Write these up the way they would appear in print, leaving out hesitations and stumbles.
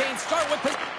Hurricanes start with...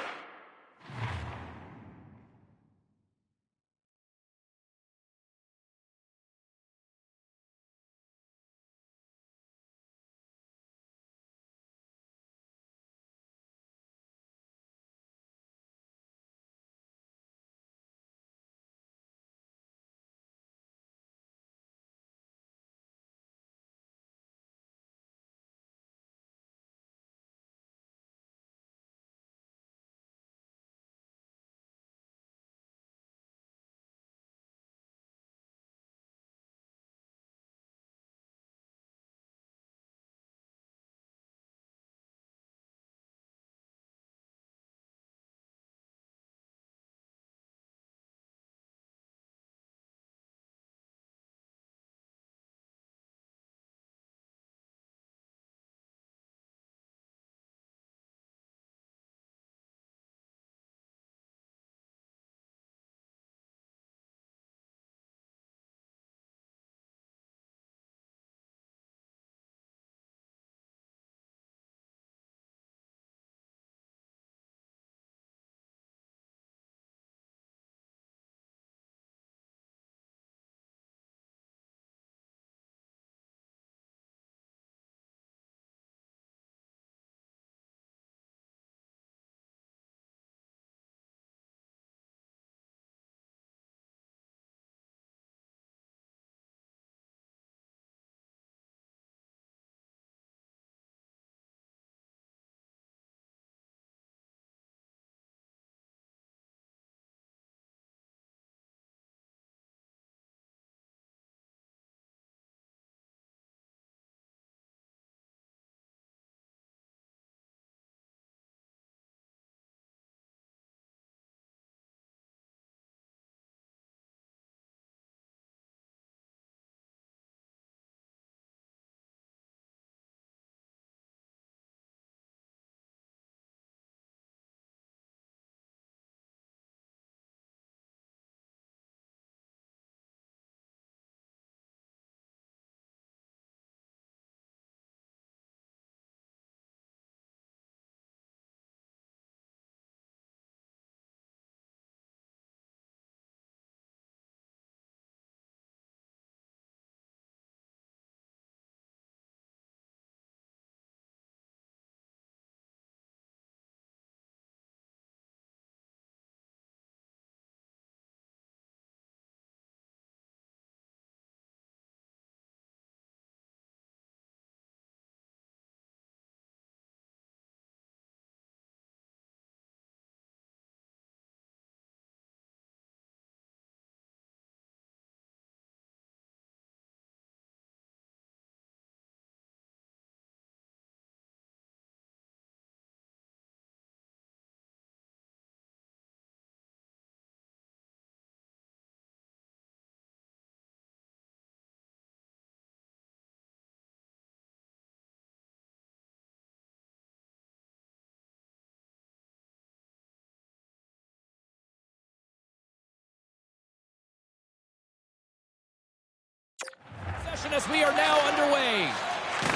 As we are now underway.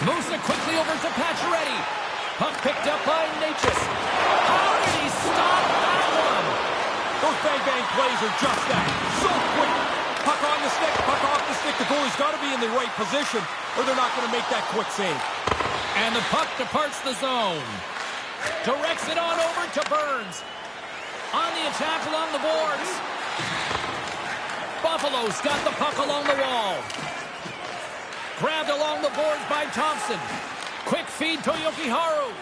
Moves it quickly over to Pacioretty. Puck picked up by Necas. How did he stop that one? Those bang-bang plays are just that. So quick. Puck on the stick, puck off the stick. The goalie's got to be in the right position or they're not going to make that quick save. And the puck departs the zone. Directs it on over to Burns. On the attack along the boards. Buffalo's got the puck along the wall. Grabbed along the boards by Thompson. Quick feed to Jokiharju.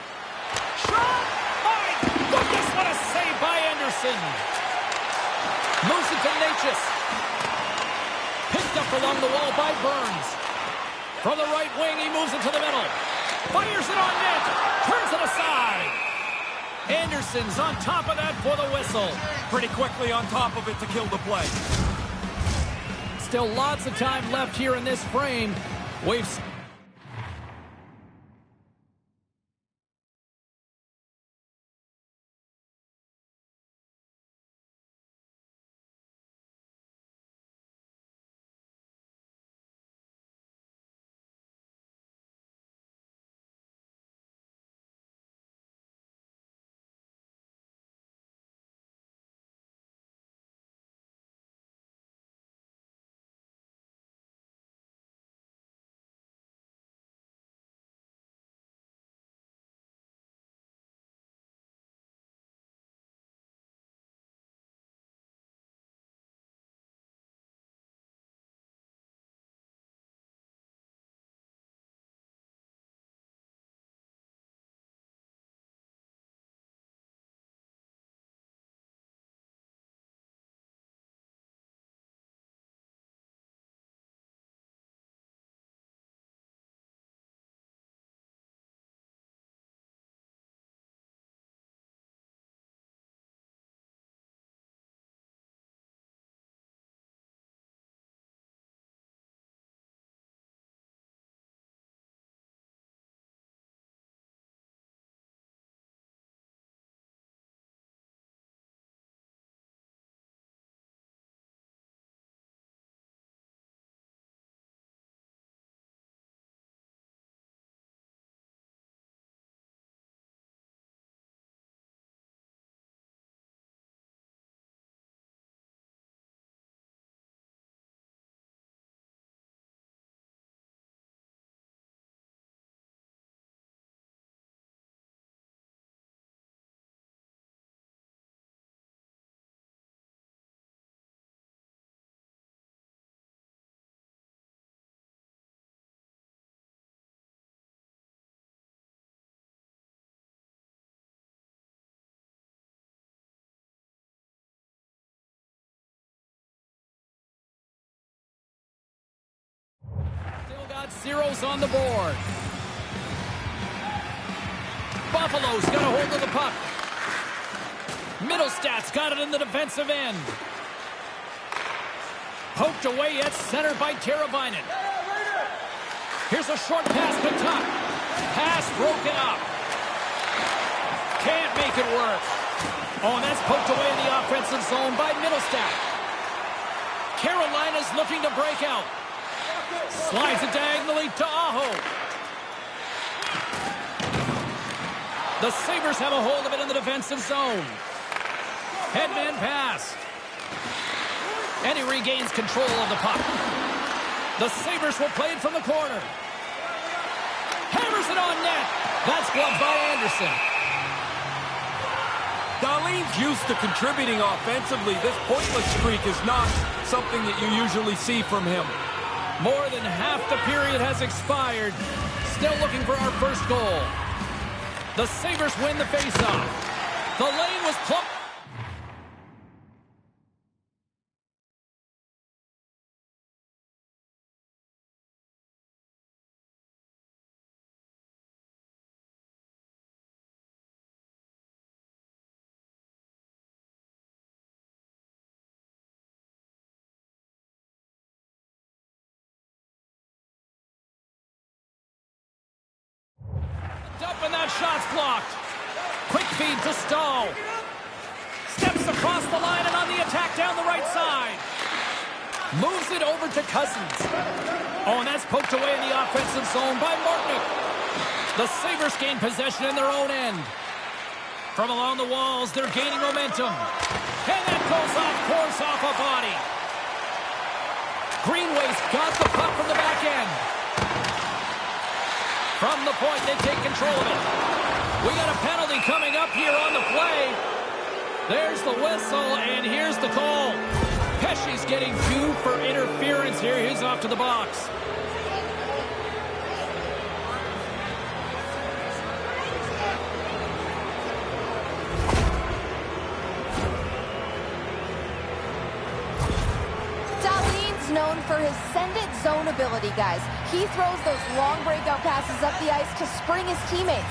Shot! My goodness, what a save by Anderson. Moves it to Necas. Picked up along the wall by Burns. From the right wing, he moves it to the middle. Fires it on net. Turns it aside. Anderson's on top of that for the whistle. Pretty quickly on top of it to kill the play. Still lots of time left here in this frame. We've got zeros on the board. Buffalo's got a hold of the puck. Middlestat's got it in the defensive end. Poked away at center by Teravainen. Here's a short pass to Tuch. Pass broken up. Can't make it work. Oh, and that's poked away in the offensive zone by Middlestat. Carolina's looking to break out. Slides it diagonally to Aho. The Sabres have a hold of it in the defensive zone. Headman pass. And he regains control of the puck. The Sabres will play it from the corner. Hammers it on net. That's gloved by Anderson. Dahlin's used to contributing offensively. This pointless streak is not something that you usually see from him. More than half the period has expired. Still looking for our first goal. The Sabres win the faceoff. The lane was plucked. Up and that shot's blocked. Quick feed to Stahl. Steps across the line and on the attack down the right side. Moves it over to Cousins. Oh, and that's poked away in the offensive zone by Martinic. The Sabres gain possession in their own end. From along the walls, they're gaining momentum. And that goes off, pours off a body. Greenway's got the puck from the back end. From the point, they take control of it. We got a penalty coming up here on the play. There's the whistle, and here's the call. Pesce's getting 2 for interference here. He's off to the box. Known for his send-it zone ability, guys. He throws those long breakout passes up the ice to spring his teammates.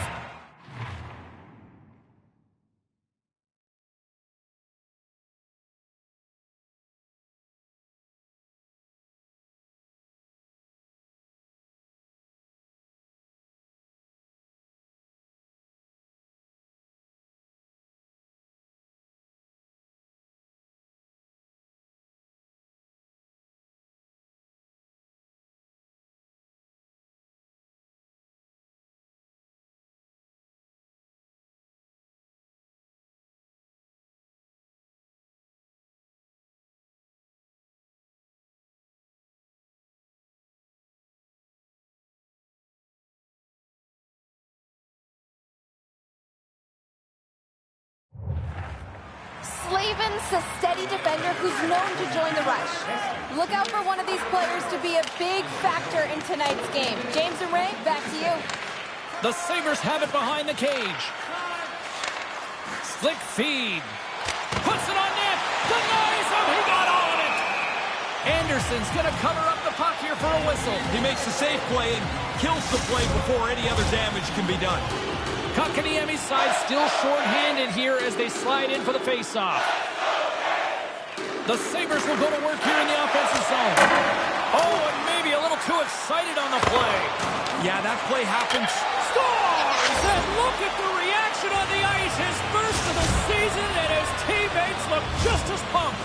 Slavin's a steady defender who's known to join the rush. Look out for one of these players to be a big factor in tonight's game. James and Ray, back to you. The Sabres have it behind the cage. Slick feed. Puts it on net. Denies him. He got all of it. Anderson's going to cover up the puck here for a whistle. He makes a safe play and kills the play before any other damage can be done. Kotkaniemi's side still short-handed here as they slide in for the face-off. The Sabres will go to work here in the offensive zone. Oh, and maybe a little too excited on the play. Yeah, that play happens. Scores! And look at the reaction on the ice. His first of the season, and his teammates look just as pumped.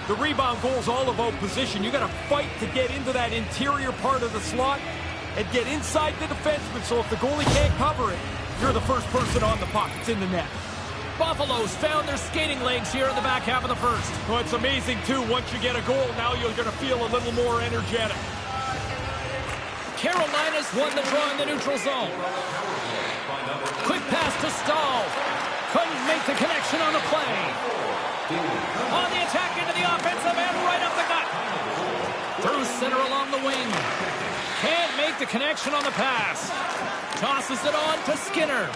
The rebound goal is all about position. You got to fight to get into that interior part of the slot and get inside the defenseman. So if the goalie can't cover it, you're the first person on the puck. It's in the net. Buffalo's found their skating legs here in the back half of the first. Well, it's amazing, too. Once you get a goal, now you're going to feel a little more energetic. Carolina's won the draw in the neutral zone. Quick pass to Stahl. Couldn't make the connection on the play. On the attack into the offensive end, right up the gut. Through center along the wing. Can't make the connection on the pass. Tosses it on to Skinner.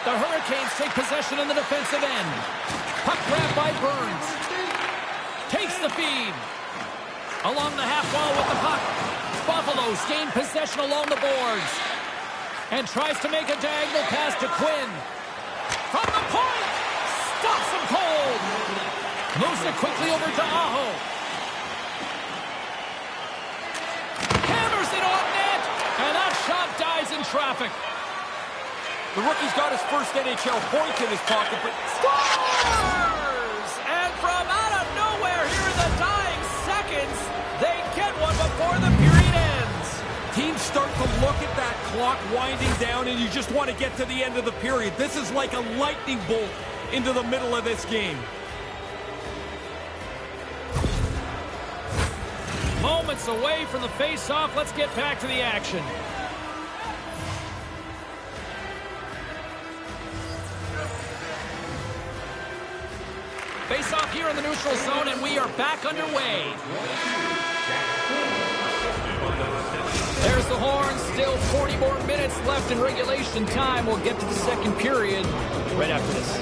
The Hurricanes take possession in the defensive end. Puck grabbed by Burns. Takes the feed. Along the half wall with the puck. Buffalo's gain possession along the boards. And tries to make a diagonal pass to Quinn. From the point! Stops him cold! Moves it quickly over to Aho. Hammers it on net! And that shot dies in traffic. The rookie's got his first NHL point in his pocket, but Scores! And from out of nowhere here in the dying seconds, they get one before the period ends. teams start to look at that clock winding down, and you just want to get to the end of the period. This is like a lightning bolt into the middle of this game. Moments away from the face-off. Let's get back to the action. Face-off here in the neutral zone, and we are back underway. There's the horn. Still 40 more minutes left in regulation time. We'll get to the second period right after this.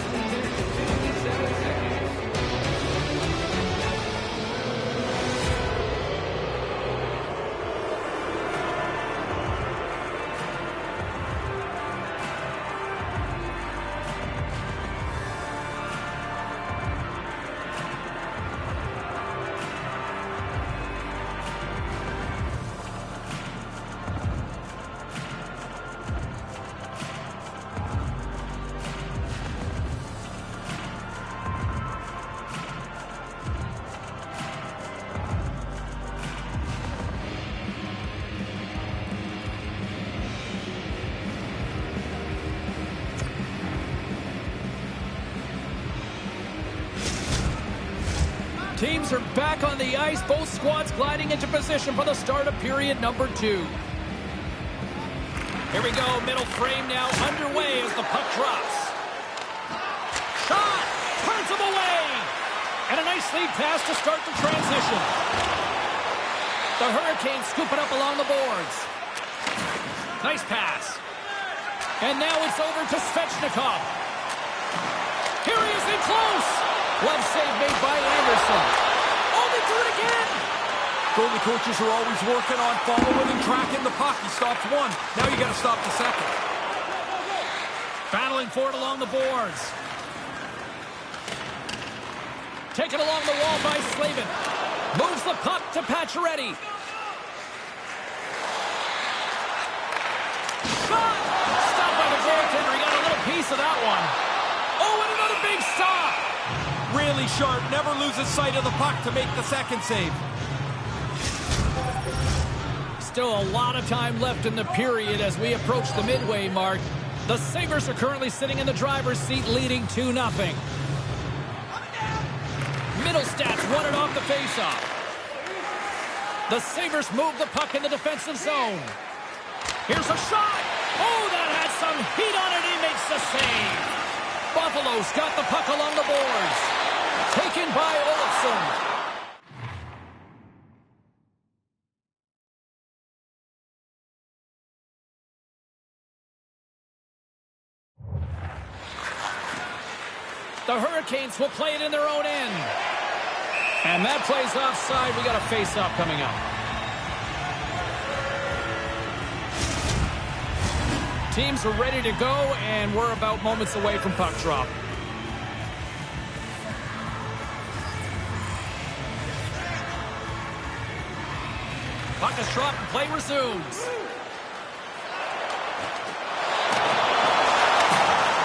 Teams are back on the ice. Both squads gliding into position for the start of period number 2. Here we go. Middle frame now underway as the puck drops. Shot! Turns him away! And a nice lead pass to start the transition. The Hurricanes scoop it up along the boards. Nice pass. And now it's over to Svechnikov. Here he is in close. Glove save made by Anderson. Oh, they do it again! Goalie coaches are always working on following and tracking the puck. He stops one. Now you got to stop the second. Battling for it along the boards. Taken along the wall by Slavin. Moves the puck to Pacioretty. Shot! Stopped by the goaltender. He got a little piece of that one. Oh, and another big stop! Really sharp, never loses sight of the puck to make the second save. Still a lot of time left in the period as we approach the midway mark. The Sabres are currently sitting in the driver's seat leading 2-0. Middlestats won it off the faceoff. The Sabres move the puck in the defensive zone. Here's a shot! Oh, that had some heat on it. He makes the save. Buffalo's got the puck along the boards. Taken by Olofsson. The Hurricanes will play it in their own end. And that plays offside. We got a face-off coming up. Teams are ready to go, and we're about moments away from puck drop. Puck is dropped and play resumes.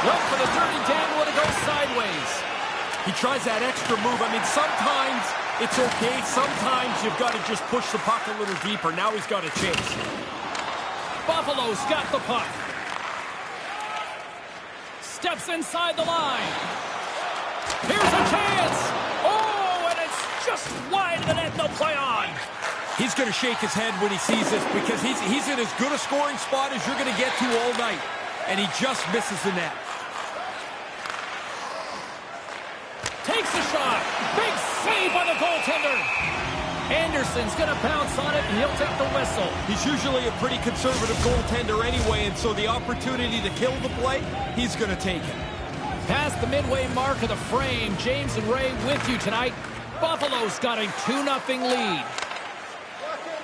Went for the dirty dangle and it goes sideways. He tries that extra move. I mean, sometimes it's okay. Sometimes you've got to just push the puck a little deeper. Now he's got to chase. Buffalo's got the puck. Steps inside the line. Here's a chance. Oh, and it's just wide of the net. No play on. He's going to shake his head when he sees this because he's in as good a scoring spot as you're going to get to all night. And he just misses the net. Takes the shot. Big save by the goaltender. Anderson's going to pounce on it, and he'll take the whistle. He's usually a pretty conservative goaltender anyway, and so the opportunity to kill the play, he's going to take it. Past the midway mark of the frame, James and Ray with you tonight. Buffalo's got a 2-0 lead.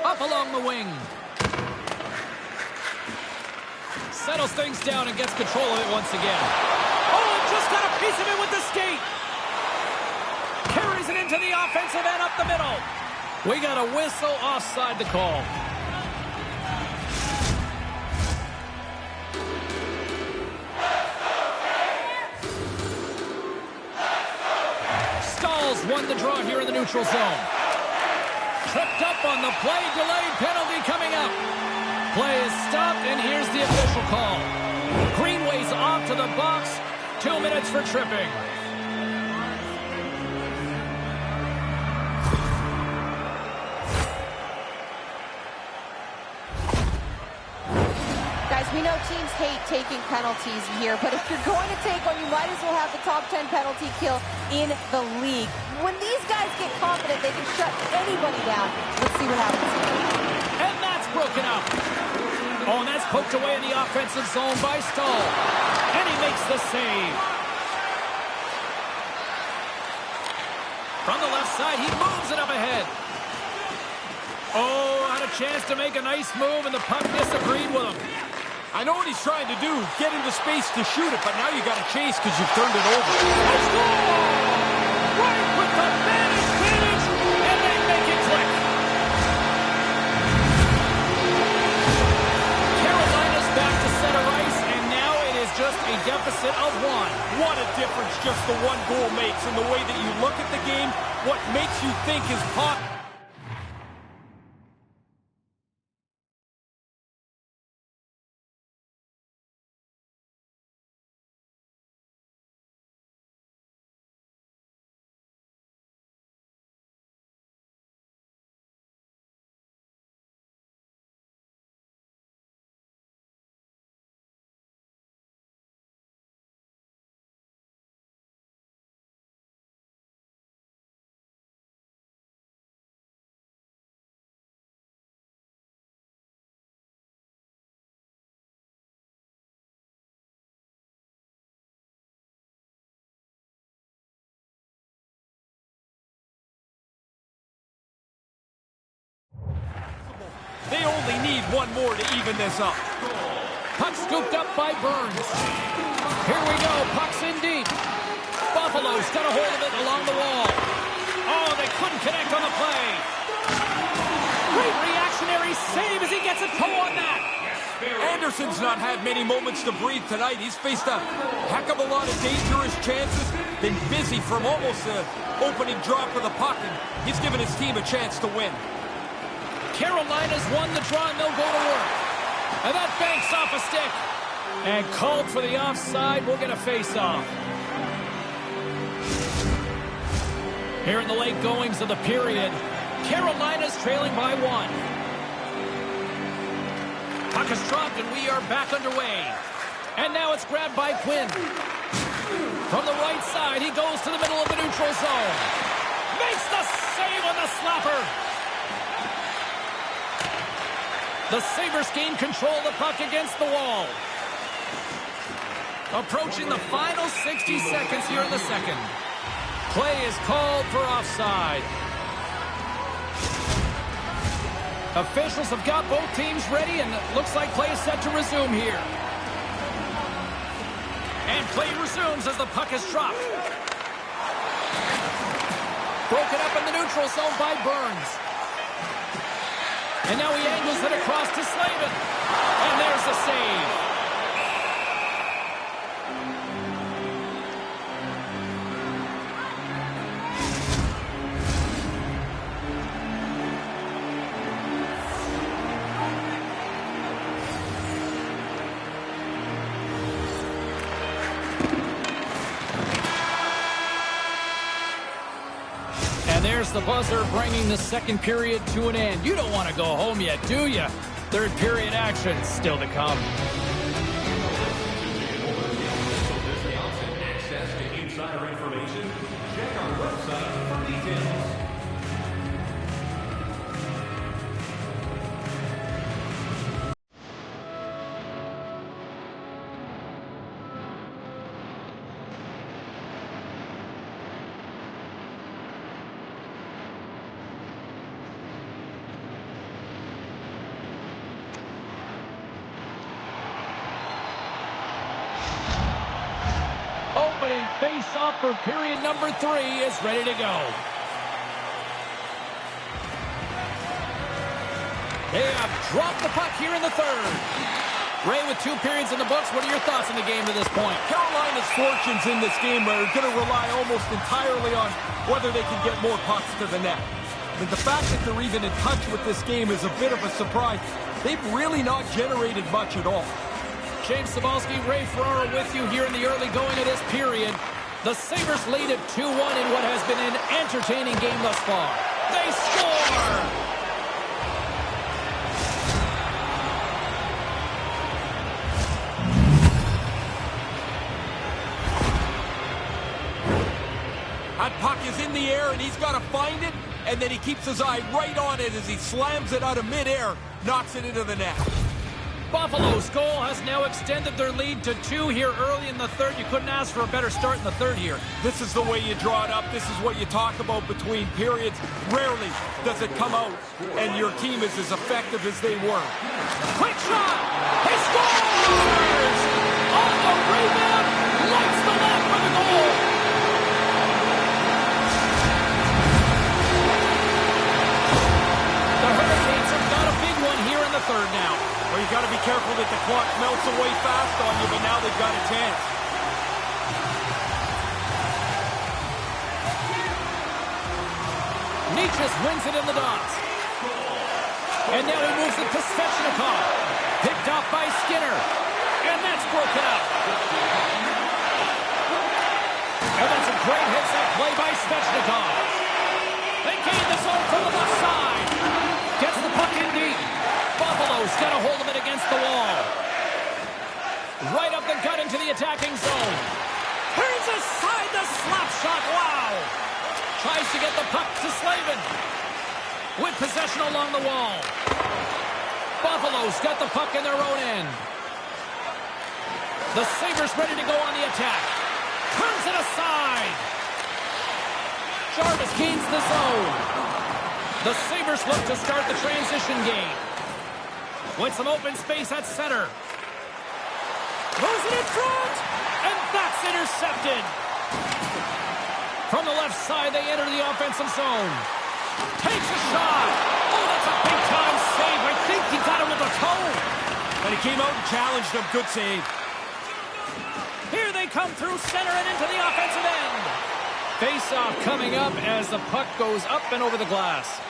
Up along the wing. Settles things down and gets control of it once again. Oh, just got a piece of it with the skate. Carries it into the offensive end up the middle. We got a whistle offside the call. Stahls won the draw here in the neutral zone. Tripped up on the play, delayed penalty coming up. Play is stopped, and here's the official call. Greenway's off to the box. 2 minutes for tripping. Guys, we know teams hate taking penalties here, but if you're going to take one, you might as well have the top 10 penalty kill in the league. When these guys get confident, they can shut anybody down. Let's see what happens here. And that's broken up. Oh, and that's poked away in the offensive zone by Stahl. And he makes the save. From the left side, he moves it up ahead. Oh, had a chance to make a nice move, and the puck disagreed with him. I know what he's trying to do, get into space to shoot it, but now you got to chase because you've turned it over. Let's go! Right with the man advantage, and they make it click. Carolina's back to center ice, and now it is just a deficit of 1. What a difference just the one goal makes in the way that you look at the game, what makes you think is possible. They only need one more to even this up. Puck scooped up by Burns. Here we go. Puck's in deep. Buffalo's got a hold of it along the wall. Oh, they couldn't connect on the play. Great reactionary save as he gets a toe on that. Anderson's not had many moments to breathe tonight. He's faced a heck of a lot of dangerous chances. Been busy from almost an opening drop of the puck, and he's given his team a chance to win. Carolina's won the draw, and they'll go to work. And that banks off a stick. And called for the offside. We'll get a face-off. Here in the late goings of the period, Carolina's trailing by 1. Puck is dropped, and we are back underway. And now it's grabbed by Quinn. From the right side, he goes to the middle of the neutral zone. Makes the save on the slapper. The Sabres gain control of the puck against the wall. Approaching the final 60 seconds here in the second. Play is called for offside. Officials have got both teams ready, and it looks like play is set to resume here. And play resumes as the puck is dropped. Broken up in the neutral zone by Burns. And now he angles it across to Slavin. And there's the save. There's the buzzer, bringing the second period to an end. You don't want to go home yet, do you? Third period action still to come. Access to insider information. Check our website for details. Face-off for period number 3 is ready to go. They have dropped the puck here in the third. Ray, with 2 periods in the books, what are your thoughts on the game to this point? Carolina's fortunes in this game are going to rely almost entirely on whether they can get more pucks to the net. But the fact that they're even in touch with this game is a bit of a surprise. They've really not generated much at all. James Cybulski, Ray Ferraro with you here in the early going of this period. The Sabres lead at 2-1 in what has been an entertaining game thus far. They score! That puck is in the air, and he's got to find it, and then he keeps his eye right on it as he slams it out of midair, knocks it into the net. Buffalo's goal has now extended their lead to 2 here early in the third. You couldn't ask for a better start in the third here. This is the way you draw it up. This is what you talk about between periods. Rarely does it come out, and your team is as effective as they were. Quick shot! He scores! On the rebound, lights the net for the goal! The Hurricanes have got a big one here in the third now. Well, you got to be careful that the clock melts away fast on you, but now they've got a chance. Necas wins it in the dots. And now he moves it to Svechnikov. Picked off by Skinner. And that's broken out. And that's a great hits-up play by Svechnikov. They gain the zone from the left side. Gets the puck in deep. Buffalo's got a hold of it against the wall. Right up the gut into the attacking zone. Turns aside the slap shot. Wow. Tries to get the puck to Slavin. With possession along the wall. Buffalo's got the puck in their own end. The Sabres ready to go on the attack. Turns it aside. Jarvis gains the zone. The Sabres look to start the transition game. With some open space at center. Moves it in front. And that's intercepted. From the left side, they enter the offensive zone. Takes a shot. Oh, that's a big-time save. I think he got it with a toe. But he came out and challenged him. Good save. Here they come through center and into the offensive end. Face-off coming up as the puck goes up and over the glass.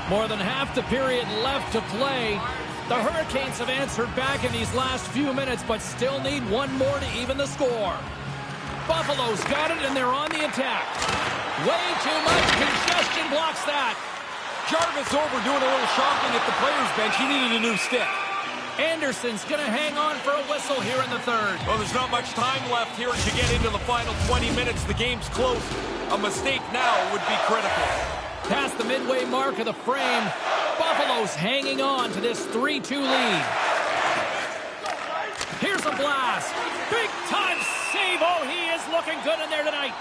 More than half the period left to play. The Hurricanes have answered back in these last few minutes, but still need one more to even the score. Buffalo's got it, and they're on the attack. Way too much congestion blocks that. Jarvis over doing a little shopping at the players' bench. He needed a new stick. Anderson's going to hang on for a whistle here in the third. Well, there's not much time left here as you get into the final 20 minutes. The game's close. A mistake now would be critical. Past the midway mark of the frame, Buffalo's hanging on to this 3-2 lead. Here's a blast. Big-time save. Oh, he is looking good in there tonight.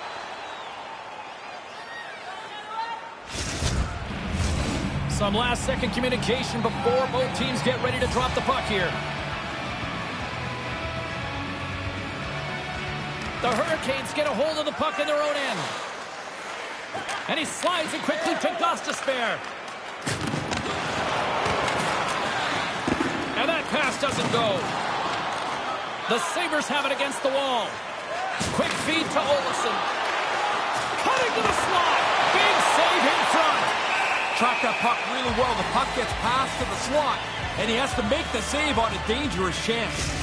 Some last-second communication before both teams get ready to drop the puck here. The Hurricanes get a hold of the puck in their own end. And he slides it quickly to Gostisbehere. And that pass doesn't go. The Sabres have it against the wall. Quick feed to Olofsson. Cutting to the slot. Big save in front. Track that puck really well. The puck gets passed to the slot, and he has to make the save on a dangerous chance.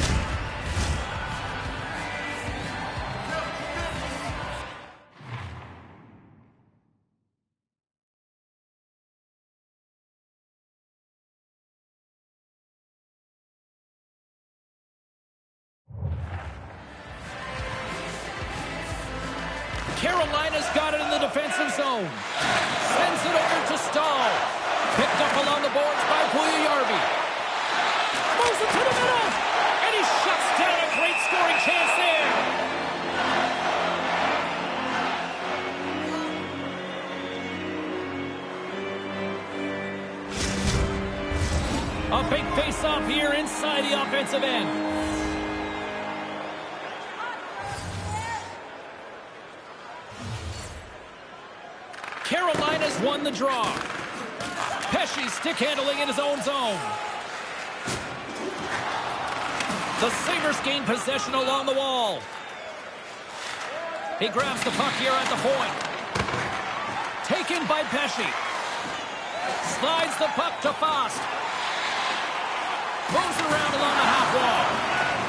Carolina's got it in the defensive zone. Sends it over to Stahl. Picked up along the boards by Puljujarvi. Moves it to the middle. And he shuts down a great scoring chance there. A big face-off here inside the offensive end. won the draw. Pesce stick handling in his own zone. The Sabres gain possession along the wall. He grabs the puck here at the point. Taken by Pesce. Slides the puck to Fast. Moves it around along the half wall.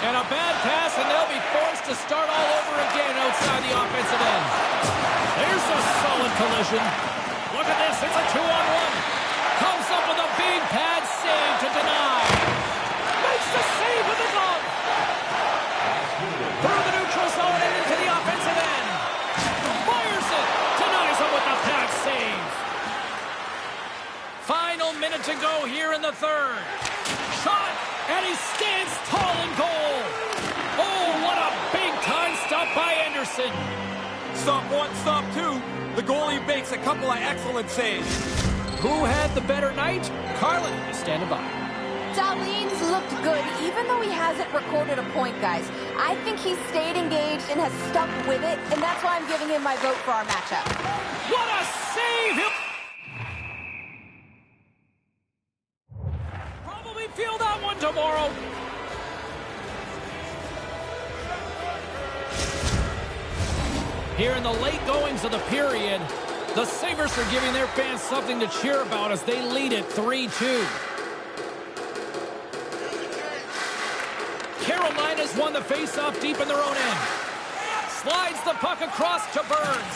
And a bad pass, and they'll be forced to start all over again outside the offensive end. There's a solid collision. Look at this, it's a 2-on-1. Comes up with a big pad save to deny. Makes the save with the glove. Through the neutral zone and into the offensive end. Fires it. Denies him with the pad save. Final minute to go here in the third. Shot, and he stands tall in goal. Oh, what a big-time stop by Anderson. Stop one, stop two. The goalie makes a couple of excellent saves. Who had the better night? Carlin is standing by. Dahlin's looked good, even though he hasn't recorded a point, guys. I think he's stayed engaged and has stuck with it, and that's why I'm giving him my vote for our matchup. What a save! Probably feel that one tomorrow. Here in the late goings of the period, the Sabres are giving their fans something to cheer about as they lead it 3-2. Carolina's won the faceoff deep in their own end. Slides the puck across to Burns.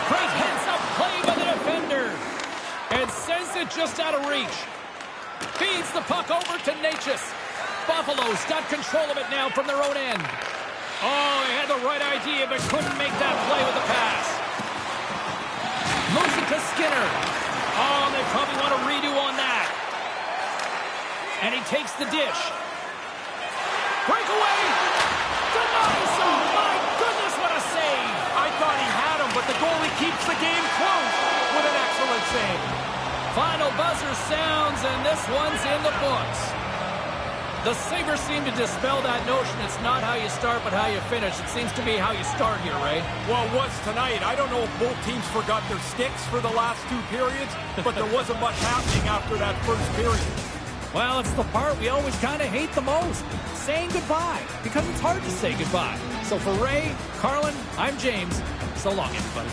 Great heads-up play by the defender. And sends it just out of reach. Feeds the puck over to Necas. Buffalo's got control of it now from their own end. Oh, he had the right idea, but couldn't make that play with the pass. Moves it to Skinner. Oh, they probably want a redo on that. And he takes the dish. Breakaway! Denies him! My goodness, what a save! I thought he had him, but the goalie keeps the game close with an excellent save. Final buzzer sounds, and this one's in the books. The Sabres seem to dispel that notion. It's not how you start, but how you finish. It seems to be how you start here, Ray. Well, it was tonight. I don't know if both teams forgot their sticks for the last two periods, but there wasn't much happening after that first period. Well, it's the part we always kind of hate the most, saying goodbye, because it's hard to say goodbye. So for Ray, Carlin, I'm James. So long, everybody.